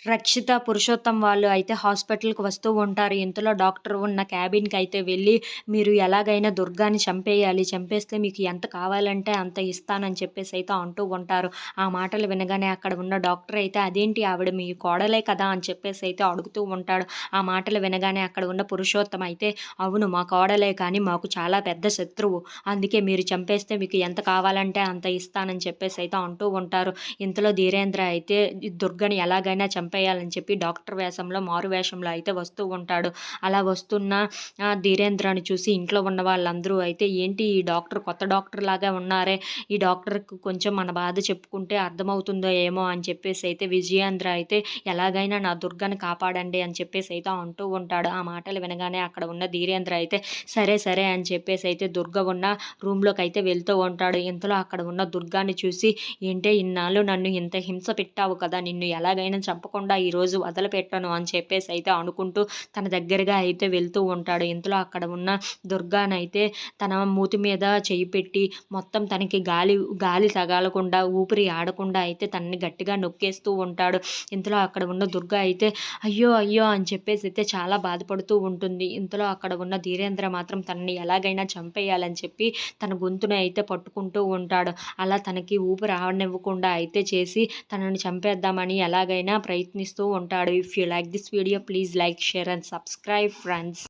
రక్షిత, పురుషోత్తం వాళ్ళు అయితే హాస్పిటల్‌కి వస్తూ ఉంటారు. ఇంతలో డాక్టర్ ఉన్న క్యాబిన్‌కయితే వెళ్ళి, "మీరు ఎలాగైనా దుర్గాని చంపేయాలి. చంపేస్తే మీకు ఎంత కావాలంటే అంత ఇస్తానని" చెప్పేసయితే అంటూ ఉంటారు. ఆ మాటలు వినగానే అక్కడ ఉన్న డాక్టర్ అయితే, "అదేంటి ఆవిడ మీ కోడలే కదా!" అని చెప్పేసయితే అడుగుతూ ఉంటాడు. ఆ మాటలు వినగానే అక్కడ ఉన్న పురుషోత్తం అయితే, "అవును మా కోడలే కానీ మాకు చాలా పెద్ద శత్రువు. అందుకే మీరు చంపేస్తే మీకు ఎంత కావాలంటే అంత ఇస్తానని" చెప్పేసయితే అంటూ ఉంటారు. ఇంతలో ధీరేంద్ర అయితే ఈ దుర్గని ఎలాగైనా చంపేయాలని చెప్పి డాక్టర్ వేషంలో, మారు వేషంలో అయితే వస్తూ ఉంటాడు. అలా వస్తున్న ధీరేంద్రని చూసి ఇంట్లో ఉన్న వాళ్ళందరూ అయితే, "ఏంటి ఈ డాక్టర్ కొత్త డాక్టర్ లాగా ఉన్నారే! ఈ డాక్టర్‌కి కొంచెం మన బాధ చెప్పుకుంటే అర్థమవుతుందో ఏమో" అని చెప్పేసి అయితే విజయేంద్ర అయితే, "ఎలాగైనా నా దుర్గని కాపాడండి" అని చెప్పేసి అయితే అంటూ ఉంటాడు. ఆ మాటలు వినగానే అక్కడ ఉన్న ధీరేంద్ర అయితే, "సరే, సరే" అని చెప్పేసి అయితే దుర్గ ఉన్న రూమ్‌లోకైతే వెళ్తూ ఉంటాడు. ఇంతలో అక్కడ ఉన్న దుర్గాని చూసి, "ఏంటే ఇన్నాళ్ళు నన్ను ఇంత హింస పెట్టావు కదా! నిన్ను ఎలాగైనా చంపకుండా ఈరోజు వదిలిపెట్టను" అని చెప్పేసయితే అనుకుంటూ తన దగ్గరగా అయితే వెళ్తూ ఉంటాడు. ఇంతలో అక్కడ ఉన్న దుర్గానైతే తన మూతి మీద చెయ్యి పెట్టి మొత్తం తనకి గాలి తగలకుండా, ఊపిరి ఆడకుండా అయితే తనని గట్టిగా నొక్కేస్తూ ఉంటాడు. ఇంతలో అక్కడ ఉన్న దుర్గ అయితే అయ్యో! అయ్యో! అని చెప్పేసయితే చాలా బాధపడుతూ ఉంటుంది. ఇంతలో అక్కడ ఉన్న ధీరేంద్ర మాత్రం తనని ఎలాగైనా చంపేయాలని చెప్పి తన గొంతుని అయితే పట్టుకుంటూ ఉంటాడు. అలా తనకి ఊపిరి ఆడనివ్వకుండా అయితే చేసి తనని చంపేద్దామని ఎలాగైనా ప్రయత్నిస్తూ ఉంటాడు. If you like this video please like, share and subscribe friends.